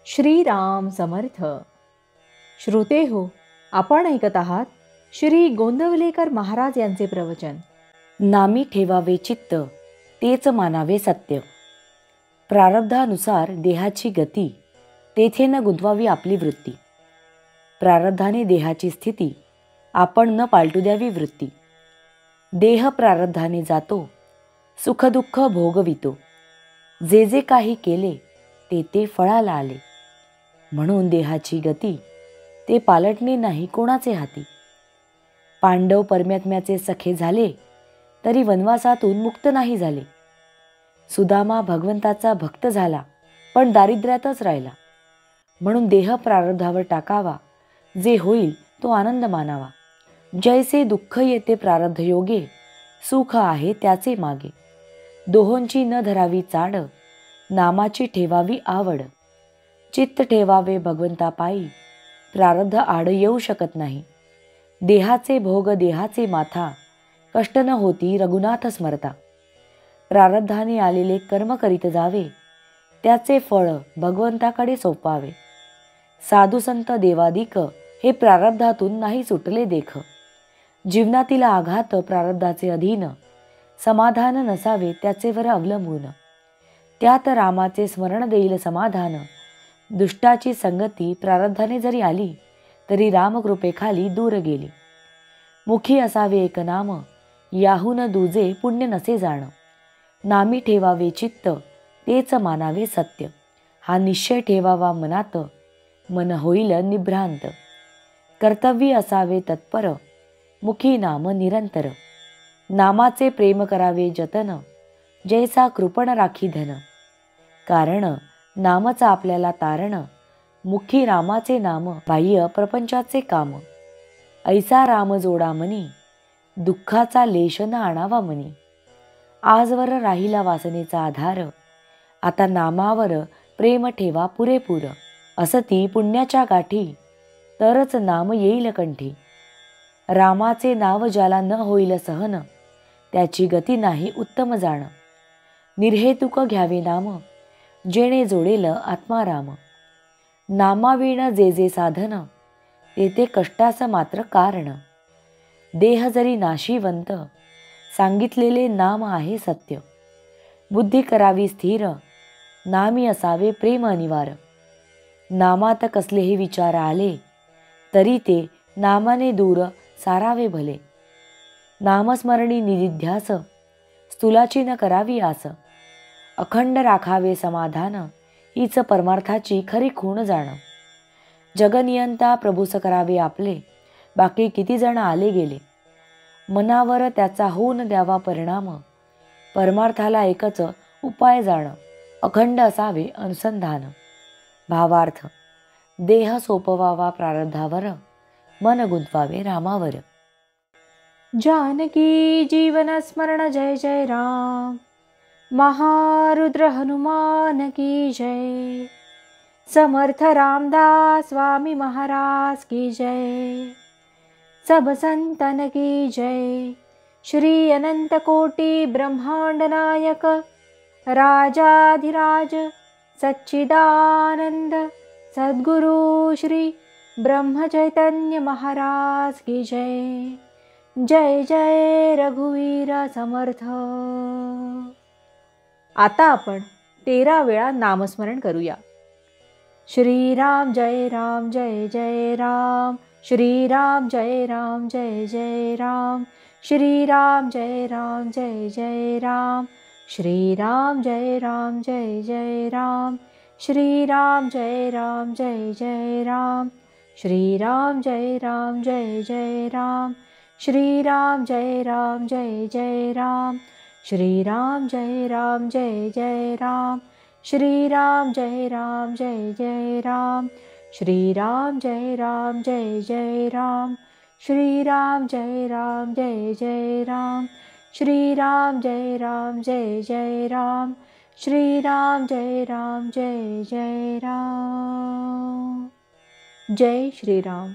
श्रीराम समर्थ. श्रोते हो, आपण ऐकत आहात श्री गोंदवलेकर महाराज यांचे प्रवचन. नामी ठेवावे चित्त, तेच मानावे सत्य. प्रारब्धानुसार देहाची गती, तेथे न गुंतवावी आपली वृत्ती. प्रारब्धाने देहाची स्थिती, आपण न पालटू द्यावी वृत्ती. देह प्रारब्धाने जातो, सुखदुःख भोगवितो. जे जे काही केले, ते ते फळाला आले. म्हणून देहाची गती, ते पालटणे नाही कोणाचे हाती. पांडव परमात्म्याचे सखे झाले, तरी वनवासातून मुक्त नाही झाले. सुदामा भगवंताचा भक्त झाला, पण दारिद्र्यातच राहिला. म्हणून देह प्रारब्धावर टाकावा, जे होईल तो आनंद मानावा. जैसे दुःख येते प्रारब्ध योगे, सुख आहे त्याचे मागे. दोहोंची न धरावी चाड, नामाची ठेवावी आवड. चित्त ठेवावे भगवंता पायी, प्रारब्ध आड येऊ शकत नाही. देहाचे भोग देहाचे माथा, कष्ट न होती रघुनाथ स्मरता. प्रारब्धाने आलेले कर्म करीत जावे, त्याचे फळ भगवंताकडे सोपावे. साधू संत देवादिक, हे प्रारब्धातून नाही सुटले देख. जीवनातील आघात प्रारब्धाचे अधीन, समाधान नसावे त्याचे वर अवलंबून. त्यात रामाचे स्मरण देईल समाधान. दुष्टाची संगती प्रारब्धाने जरी आली, तरी रामकृपेखाली दूर गेली. मुखी असावे एक नाम, याहून दुजे पुण्य नसे जाण. नामी ठेवावे चित्त, तेच मानावे सत्य. हा निश्चय ठेवावा मनात, मन होईल निभ्रांत. कर्तव्य असावे तत्पर, मुखी नाम निरंतर. नामाचे प्रेम करावे जतन, जैसा कृपण राखी धन. कारण नामच आपल्याला तारण, मुखी रामाचे नाम बाह्य प्रपंचाचे काम. ऐसा राम जोडा मनी, दुःखाचा लेश न आणावा मनी. आजवर राहिला वासनेचा आधार, आता नामावर प्रेम ठेवा पुरेपूर. असती पुण्याच्या गाठी, तरच नाम येईल कंठी. रामाचे नाव ज्याला न होईल सहन, त्याची गती नाही उत्तम जाण. निर्हेतुक घ्यावे नाम, जेणे जोडेल आत्माराम. नामाविण जे जे साधन, ते ते कष्टास मात्र कारण. देह जरी नाशिवंत, सांगितलेले नाम आहे सत्य. बुद्धी करावी स्थिर, नामी असावे प्रेम अनिवार्य. नामात कसलेही विचार आले, तरी ते नामाने दूर सारावे भले. नामस्मरणी निधिध्यास, स्थूलाची न करावी आस. अखंड राखावे समाधान, हीच परमार्थाची खरी खूण जाण. जगनियंता प्रभूस करावे आपले, बाकी किती जण आले गेले. मनावर त्याचा होऊन द्यावा परिणाम, परमार्थाला एकच उपाय जाण. अखंड असावे अनुसंधान. भावार्थ, देह सोपवावा प्रारब्धावर, मन गुंतवावे रामावर. जानकी जीवन स्मरण जय जय राम. महारुद्र हनुमान की जय. समर्थ रामदास स्वामी महाराज की जय. सब संतन की जय. श्री अनंत कोटि ब्रह्मांड नायक, राजाधिराज सच्चिदानंद सद्गुरु श्री ब्रह्म चैतन्य महाराज की जय. जय जय रघुवीर समर्थ. आता आपण 13 वेळा नामस्मरण करूया. श्रीराम जय राम जय जय राम. श्रीराम जय राम जय जय राम. श्रीराम जय राम जय जय राम. श्रीराम जय राम जय जय राम. श्रीराम जय राम जय जय राम. श्रीराम जय राम जय जय राम. श्रीराम जय राम जय जय राम. श्रीराम जय राम जय जय राम. श्रीराम जय राम जय जय राम. श्रीराम जय राम जय जय राम. श्रीराम जय राम जय जय राम. श्रीराम जय राम जय जय राम. श्रीराम जय राम जय जय राम. जय श्रीराम.